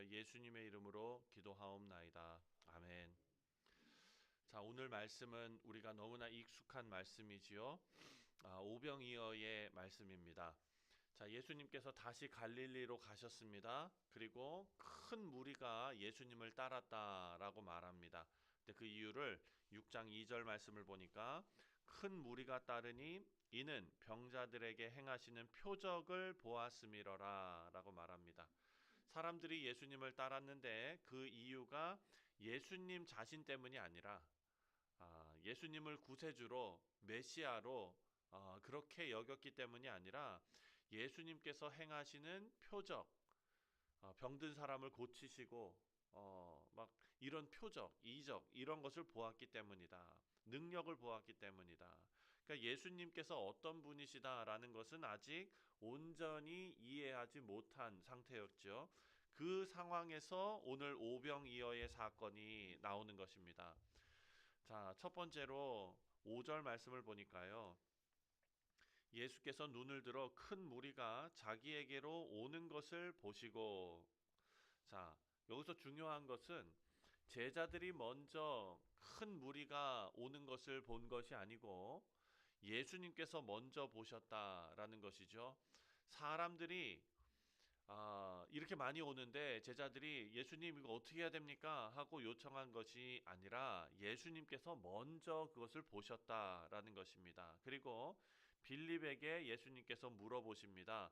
예수님의 이름으로 기도하옵나이다. 아멘. 자, 오늘 말씀은 우리가 너무나 익숙한 말씀이지요. 오병이어의 말씀입니다. 자, 예수님께서 다시 갈릴리로 가셨습니다. 그리고 큰 무리가 예수님을 따랐다라고 말합니다. 근데 그 이유를 6장 2절 말씀을 보니까 큰 무리가 따르니 이는 병자들에게 행하시는 표적을 보았음이러라 라고 말합니다. 사람들이 예수님을 따랐는데 그 이유가 예수님 자신 때문이 아니라 예수님을 구세주로 메시아로 그렇게 여겼기 때문이 아니라 예수님께서 행하시는 표적, 병든 사람을 고치시고 막 이런 표적, 이적 이런 것을 보았기 때문이다. 능력을 보았기 때문이다. 그러니까 예수님께서 어떤 분이시다라는 것은 아직 온전히 이해하지 못한 상태였죠. 그 상황에서 오늘 오병이어의 사건이 나오는 것입니다. 자, 첫 번째로 5절 말씀을 보니까요. 예수께서 눈을 들어 큰 무리가 자기에게로 오는 것을 보시고, 자, 여기서 중요한 것은 제자들이 먼저 큰 무리가 오는 것을 본 것이 아니고 예수님께서 먼저 보셨다라는 것이죠. 사람들이 이렇게 많이 오는데 제자들이 예수님 이거 어떻게 해야 됩니까? 하고 요청한 것이 아니라 예수님께서 먼저 그것을 보셨다라는 것입니다. 그리고 빌립에게 예수님께서 물어보십니다.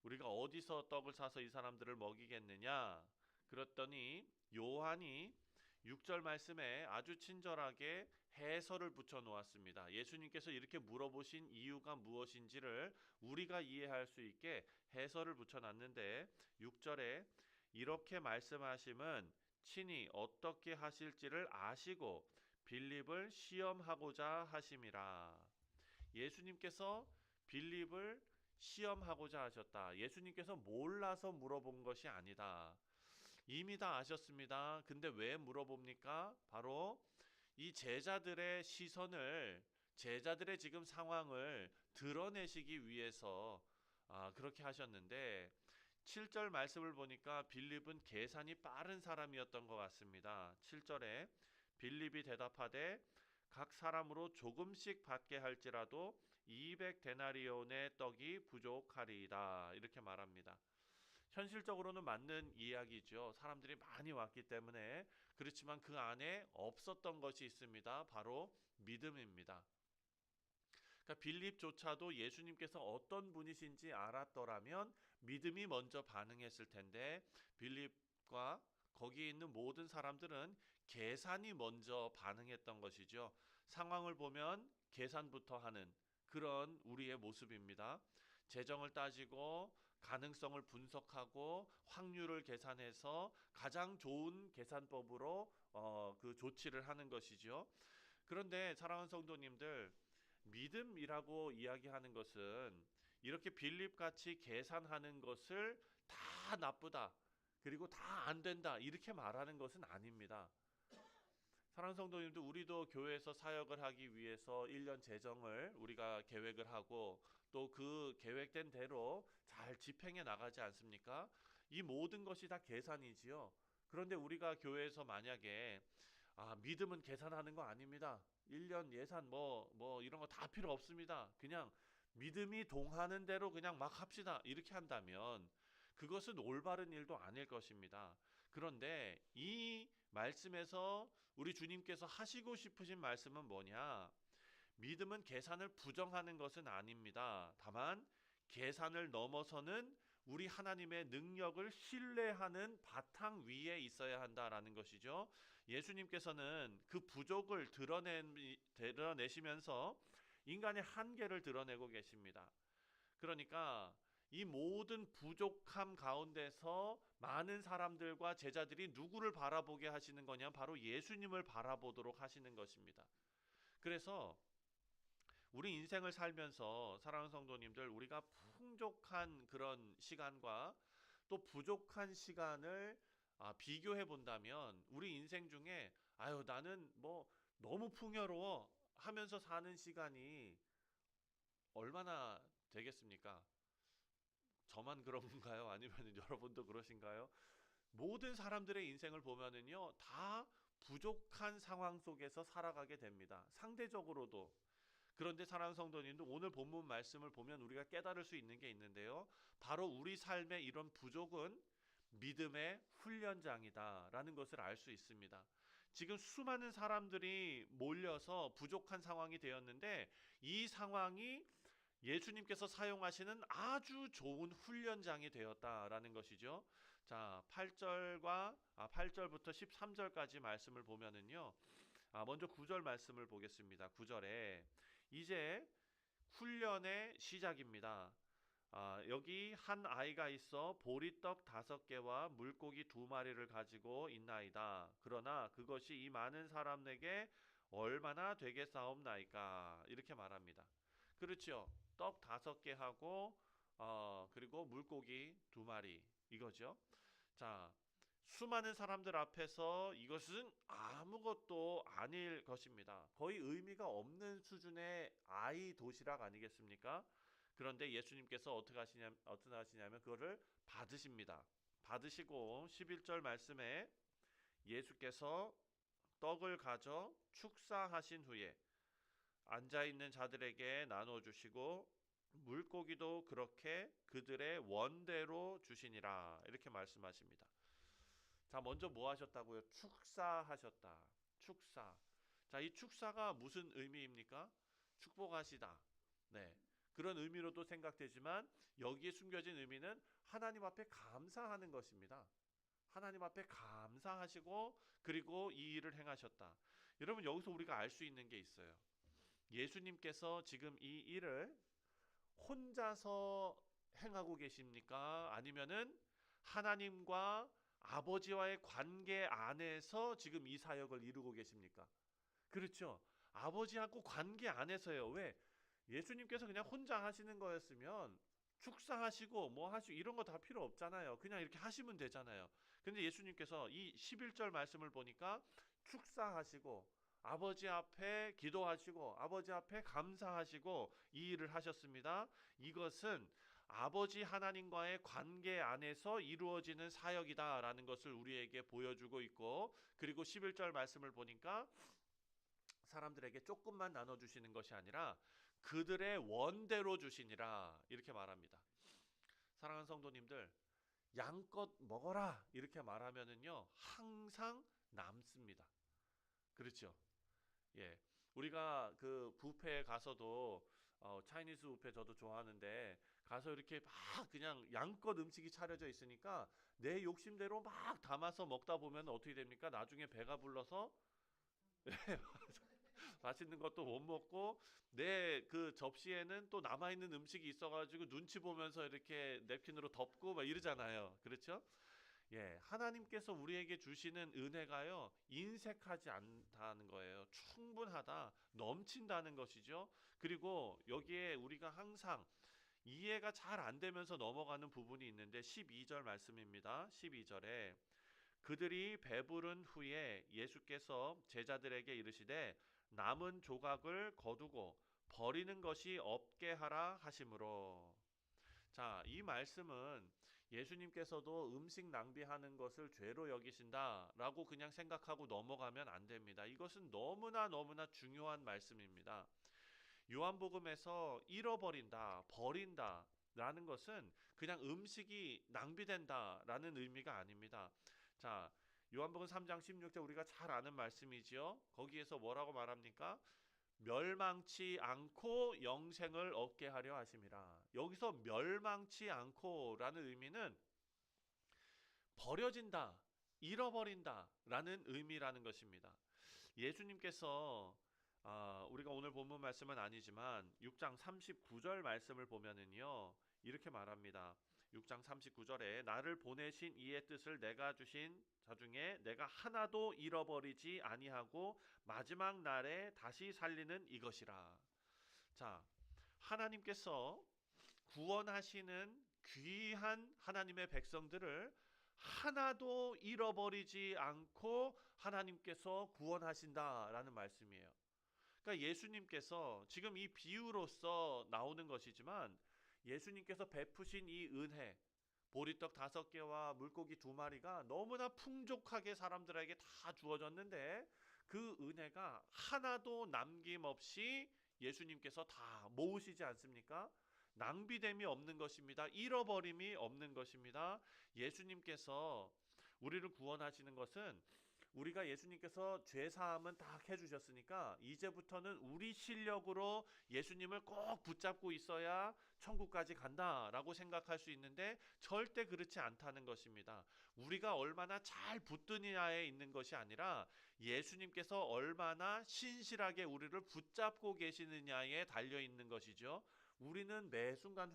우리가 어디서 떡을 사서 이 사람들을 먹이겠느냐? 그랬더니 요한이 6절 말씀에 아주 친절하게 해설을 붙여 놓았습니다. 예수님께서 이렇게 물어보신 이유가 무엇인지를 우리가 이해할 수 있게 해설을 붙여 놨는데 6절에 이렇게 말씀하심은 친히 어떻게 하실지를 아시고 빌립을 시험하고자 하심이라. 예수님께서 빌립을 시험하고자 하셨다. 예수님께서 몰라서 물어본 것이 아니다. 이미 다 아셨습니다. 근데 왜 물어봅니까? 바로 이 제자들의 시선을, 제자들의 지금 상황을 드러내시기 위해서 그렇게 하셨는데 7절 말씀을 보니까 빌립은 계산이 빠른 사람이었던 것 같습니다. 7절에 빌립이 대답하되 각 사람으로 조금씩 받게 할지라도 200데나리온의 떡이 부족하리이다. 이렇게 말합니다. 현실적으로는 맞는 이야기죠. 사람들이 많이 왔기 때문에. 그렇지만 그 안에 없었던 것이 있습니다. 바로 믿음입니다. 그러니까 빌립조차도 예수님께서 어떤 분이신지 알았더라면 믿음이 먼저 반응했을 텐데 빌립과 거기에 있는 모든 사람들은 계산이 먼저 반응했던 것이죠. 상황을 보면 계산부터 하는 그런 우리의 모습입니다. 재정을 따지고 가능성을 분석하고 확률을 계산해서 가장 좋은 계산법으로 그 조치를 하는 것이죠. 그런데 사랑하는 성도님들, 믿음이라고 이야기하는 것은 이렇게 빌립같이 계산하는 것을 다 나쁘다, 그리고 다 안 된다 이렇게 말하는 것은 아닙니다. 사랑하는 성도님들, 우리도 교회에서 사역을 하기 위해서 1년 재정을 우리가 계획을 하고 또 그 계획된 대로 잘 집행해 나가지 않습니까? 이 모든 것이 다 계산이지요. 그런데 우리가 교회에서 만약에 믿음은 계산하는 거 아닙니다. 1년 예산 이런 거 다 필요 없습니다. 그냥 믿음이 동하는 대로 그냥 막 합시다. 이렇게 한다면 그것은 올바른 일도 아닐 것입니다. 그런데 이 말씀에서 우리 주님께서 하시고 싶으신 말씀은 뭐냐? 믿음은 계산을 부정하는 것은 아닙니다. 다만 계산을 넘어서는 우리 하나님의 능력을 신뢰하는 바탕 위에 있어야 한다라는 것이죠. 예수님께서는 그 부족을 드러내시면서 인간의 한계를 드러내고 계십니다. 그러니까 이 모든 부족함 가운데서 많은 사람들과 제자들이 누구를 바라보게 하시는 거냐? 바로 예수님을 바라보도록 하시는 것입니다. 그래서 우리 인생을 살면서 사랑하는 성도님들, 우리가 풍족한 그런 시간과 또 부족한 시간을 비교해 본다면 우리 인생 중에 나는 너무 풍요로워 하면서 사는 시간이 얼마나 되겠습니까? 저만 그런 건가요? 아니면 여러분도 그러신가요? 모든 사람들의 인생을 보면은요, 다 부족한 상황 속에서 살아가게 됩니다. 상대적으로도. 그런데 사랑하는 성도님도 오늘 본문 말씀을 보면 우리가 깨달을 수 있는 게 있는데요. 바로 우리 삶의 이런 부족은 믿음의 훈련장이다라는 것을 알 수 있습니다. 지금 수많은 사람들이 몰려서 부족한 상황이 되었는데 이 상황이 예수님께서 사용하시는 아주 좋은 훈련장이 되었다라는 것이죠. 자, 8절부터 13절까지 말씀을 보면은요. 먼저 9절 말씀을 보겠습니다. 9절에 이제 훈련의 시작입니다. 여기 한 아이가 있어 보리떡 5개와 물고기 2마리를 가지고 있나이다. 그러나 그것이 이 많은 사람에게 얼마나 되겠사옵나이까. 이렇게 말합니다. 그렇죠. 떡 5개 하고 그리고 물고기 2마리 이거죠. 자, 수많은 사람들 앞에서 이것은 아무것도 아닐 것입니다. 거의 의미가 없는 수준의 아이 도시락 아니겠습니까? 그런데 예수님께서 어떻게 하시냐면 그거를 받으십니다. 받으시고 11절 말씀에 예수께서 떡을 가져 축사하신 후에 앉아있는 자들에게 나눠주시고 물고기도 그렇게 그들의 원대로 주시니라 이렇게 말씀하십니다. 자, 먼저 뭐 하셨다고요? 축사하셨다. 축사. 자, 이 축사가 무슨 의미입니까? 축복하시다. 네. 그런 의미로도 생각되지만 여기에 숨겨진 의미는 하나님 앞에 감사하는 것입니다. 하나님 앞에 감사하시고 그리고 이 일을 행하셨다. 여러분 여기서 우리가 알 수 있는 게 있어요. 예수님께서 지금 이 일을 혼자서 행하고 계십니까? 아니면은 하나님과 아버지와의 관계 안에서 지금 이 사역을 이루고 계십니까? 그렇죠. 아버지하고 관계 안에서요. 왜? 예수님께서 그냥 혼자 하시는 거였으면 축사하시고 뭐 하시고 이런 거 다 필요 없잖아요. 그냥 이렇게 하시면 되잖아요. 근데 예수님께서 이 11절 말씀을 보니까 축사하시고 아버지 앞에 기도하시고 아버지 앞에 감사하시고 이 일을 하셨습니다. 이것은 아버지 하나님과의 관계 안에서 이루어지는 사역이다라는 것을 우리에게 보여주고 있고, 그리고 11절 말씀을 보니까 사람들에게 조금만 나눠주시는 것이 아니라 그들의 원대로 주시니라 이렇게 말합니다. 사랑하는 성도님들, 양껏 먹어라 이렇게 말하면은요 항상 남습니다. 그렇죠? 예, 우리가 그 뷔페에 가서도 차이니즈 뷔페 저도 좋아하는데 가서 이렇게 막 그냥 양껏 음식이 차려져 있으니까 내 욕심대로 막 담아서 먹다 보면 어떻게 됩니까? 나중에 배가 불러서 맛있는 것도 못 먹고 내 그 접시에는 또 남아있는 음식이 있어가지고 눈치 보면서 이렇게 냅킨으로 덮고 막 이러잖아요. 그렇죠? 예, 하나님께서 우리에게 주시는 은혜가요, 인색하지 않다는 거예요. 충분하다, 넘친다는 것이죠. 그리고 여기에 우리가 항상 이해가 잘 안 되면서 넘어가는 부분이 있는데 12절 말씀입니다. 12절에 그들이 배부른 후에 예수께서 제자들에게 이르시되 남은 조각을 거두고 버리는 것이 없게 하라 하심으로. 자, 이 말씀은 예수님께서도 음식 낭비하는 것을 죄로 여기신다라고 그냥 생각하고 넘어가면 안 됩니다. 이것은 너무나 중요한 말씀입니다. 요한복음에서 잃어버린다, 버린다 라는 것은 그냥 음식이 낭비된다라는 의미가 아닙니다. 자, 요한복음 3장 16절 우리가 잘 아는 말씀이지요. 거기에서 뭐라고 말합니까? 멸망치 않고 영생을 얻게 하려 하심이라. 여기서 멸망치 않고라는 의미는 버려진다, 잃어버린다 라는 의미라는 것입니다. 예수님께서 우리가 오늘 본문 말씀은 아니지만 6장 39절 말씀을 보면은요 이렇게 말합니다. 6장 39절에 나를 보내신 이의 뜻을 내가 주신 자 중에 내가 하나도 잃어버리지 아니하고 마지막 날에 다시 살리는 이것이라. 자, 하나님께서 구원하시는 귀한 하나님의 백성들을 하나도 잃어버리지 않고 하나님께서 구원하신다라는 말씀이에요. 그러니까 예수님께서 지금 이 비유로서 나오는 것이지만 예수님께서 베푸신 이 은혜, 보리떡 5개와 물고기 2마리가 너무나 풍족하게 사람들에게 다 주어졌는데 그 은혜가 하나도 남김없이 예수님께서 다 모으시지 않습니까? 낭비됨이 없는 것입니다. 잃어버림이 없는 것입니다. 예수님께서 우리를 구원하시는 것은 우리가 예수님께서 죄사함은 다 해주셨으니까 이제부터는 우리 실력으로 예수님을 꼭 붙잡고 있어야 천국까지 간다라고 생각할 수 있는데 절대 그렇지 않다는 것입니다. 우리가 얼마나 잘 붙드느냐에 있는 것이 아니라 예수님께서 얼마나 신실하게 우리를 붙잡고 계시느냐에 달려 있는 것이죠. 우리는 매 순간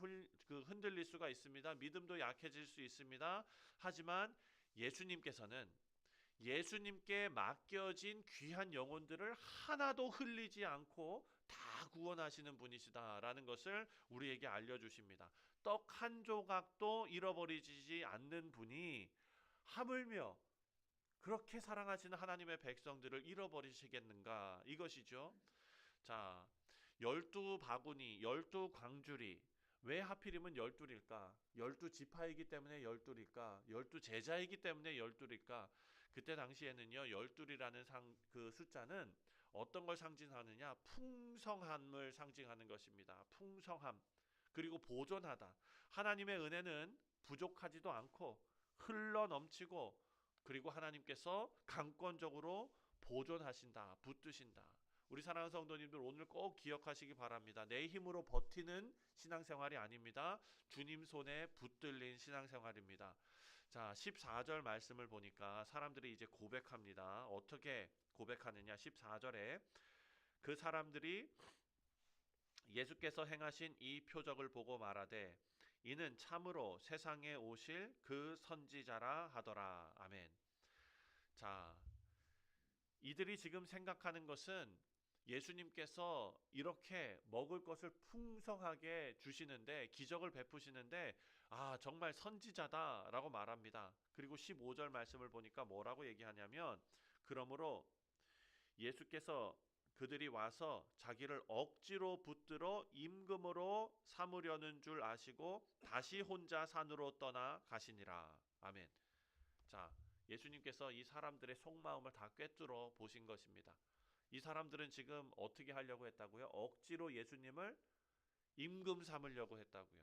흔들릴 수가 있습니다. 믿음도 약해질 수 있습니다. 하지만 예수님께서는 예수님께 맡겨진 귀한 영혼들을 하나도 흘리지 않고 다 구원하시는 분이시다라는 것을 우리에게 알려주십니다. 떡 한 조각도 잃어버리지 않는 분이 하물며 그렇게 사랑하시는 하나님의 백성들을 잃어버리시겠는가, 이것이죠. 자, 12바구니, 12광주리, 왜 하필이면 12일까? 12지파이기 때문에 12일까? 12제자이기 때문에 12일까? 그때 당시에는요, 12이라는 그 숫자는 어떤 걸 상징하느냐? 풍성함을 상징하는 것입니다. 풍성함. 그리고 보존하다. 하나님의 은혜는 부족하지도 않고 흘러 넘치고, 그리고 하나님께서 강권적으로 보존하신다, 붙드신다. 우리 사랑하는 성도님들, 오늘 꼭 기억하시기 바랍니다. 내 힘으로 버티는 신앙생활이 아닙니다. 주님 손에 붙들린 신앙생활입니다. 자, 14절 말씀을 보니까 사람들이 이제 고백합니다. 어떻게 고백하느냐? 14절에 그 사람들이 예수께서 행하신 이 표적을 보고 말하되 이는 참으로 세상에 오실 그 선지자라 하더라. 아멘. 자, 이들이 지금 생각하는 것은 예수님께서 이렇게 먹을 것을 풍성하게 주시는데, 기적을 베푸시는데, 아, 정말 선지자다라고 말합니다. 그리고 15절 말씀을 보니까 뭐라고 얘기하냐면, 그러므로 예수께서 그들이 와서 자기를 억지로 붙들어 임금으로 삼으려는 줄 아시고 다시 혼자 산으로 떠나 가시니라. 아멘. 자, 예수님께서 이 사람들의 속마음을 다 꿰뚫어 보신 것입니다. 이 사람들은 지금 어떻게 하려고 했다고요? 억지로 예수님을 임금 삼으려고 했다고요.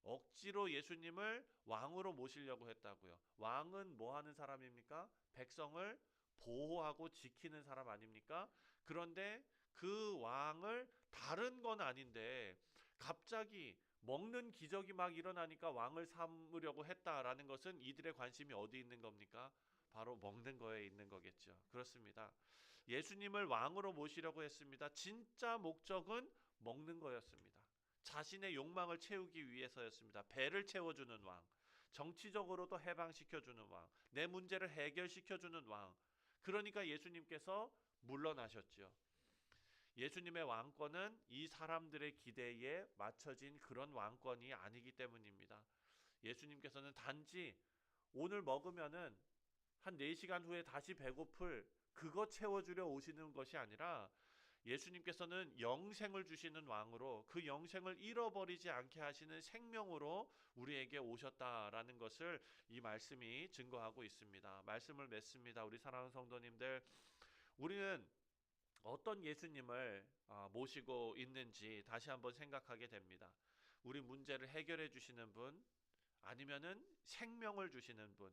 억지로 예수님을 왕으로 모시려고 했다고요. 왕은 뭐 하는 사람입니까? 백성을 보호하고 지키는 사람 아닙니까? 그런데 그 왕을, 다른 건 아닌데 갑자기 먹는 기적이 막 일어나니까 왕을 삼으려고 했다라는 것은 이들의 관심이 어디 있는 겁니까? 바로 먹는 거에 있는 거겠죠. 그렇습니다. 예수님을 왕으로 모시려고 했습니다. 진짜 목적은 먹는 거였습니다. 자신의 욕망을 채우기 위해서였습니다. 배를 채워주는 왕, 정치적으로도 해방시켜주는 왕, 내 문제를 해결시켜주는 왕. 그러니까 예수님께서 물러나셨죠. 예수님의 왕권은 이 사람들의 기대에 맞춰진 그런 왕권이 아니기 때문입니다. 예수님께서는 단지 오늘 먹으면은 한 4시간 후에 다시 배고플 그거 채워주려 오시는 것이 아니라, 예수님께서는 영생을 주시는 왕으로, 그 영생을 잃어버리지 않게 하시는 생명으로 우리에게 오셨다라는 것을 이 말씀이 증거하고 있습니다. 말씀을 맺습니다. 우리 사랑하는 성도님들, 우리는 어떤 예수님을 모시고 있는지 다시 한번 생각하게 됩니다. 우리 문제를 해결해 주시는 분, 아니면은 생명을 주시는 분.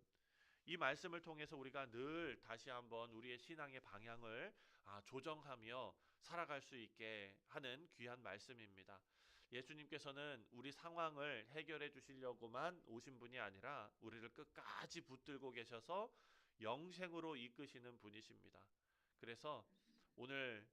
이 말씀을 통해서 우리가 늘 다시 한번 우리의 신앙의 방향을 조정하며 살아갈 수 있게 하는 귀한 말씀입니다. 예수님께서는 우리 상황을 해결해 주시려고만 오신 분이 아니라 우리를 끝까지 붙들고 계셔서 영생으로 이끄시는 분이십니다. 그래서 오늘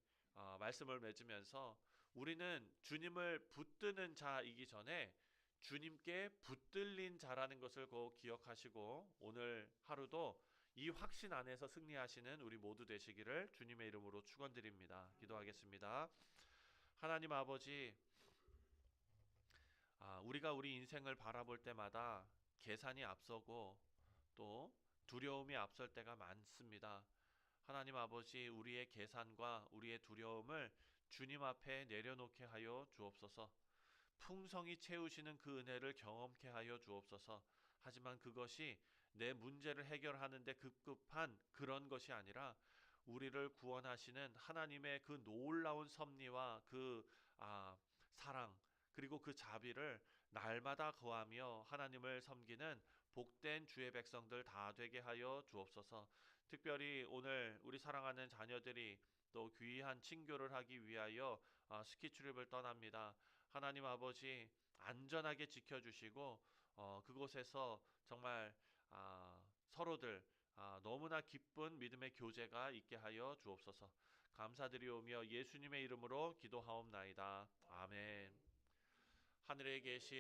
말씀을 맺으면서 우리는 주님을 붙드는 자이기 전에 주님께 붙들린 자라는 것을 꼭 기억하시고, 오늘 하루도 이 확신 안에서 승리하시는 우리 모두 되시기를 주님의 이름으로 축원드립니다. 기도하겠습니다. 하나님 아버지, 우리가 우리 인생을 바라볼 때마다 계산이 앞서고 또 두려움이 앞설 때가 많습니다. 하나님 아버지, 우리의 계산과 우리의 두려움을 주님 앞에 내려놓게 하여 주옵소서. 풍성히 채우시는 그 은혜를 경험케 하여 주옵소서. 하지만 그것이 내 문제를 해결하는 데 급급한 그런 것이 아니라 우리를 구원하시는 하나님의 그 놀라운 섭리와 그 사랑 그리고 그 자비를 날마다 거하며 하나님을 섬기는 복된 주의 백성들 다 되게 하여 주옵소서. 특별히 오늘 우리 사랑하는 자녀들이 또 귀한 친교를 하기 위하여 스키 트립을 떠납니다. 하나님 아버지 안전하게 지켜주시고 그곳에서 정말 서로들 너무나 기쁜 믿음의 교제가 있게 하여 주옵소서. 감사드리오며 예수님의 이름으로 기도하옵나이다. 아멘. 하늘에 계신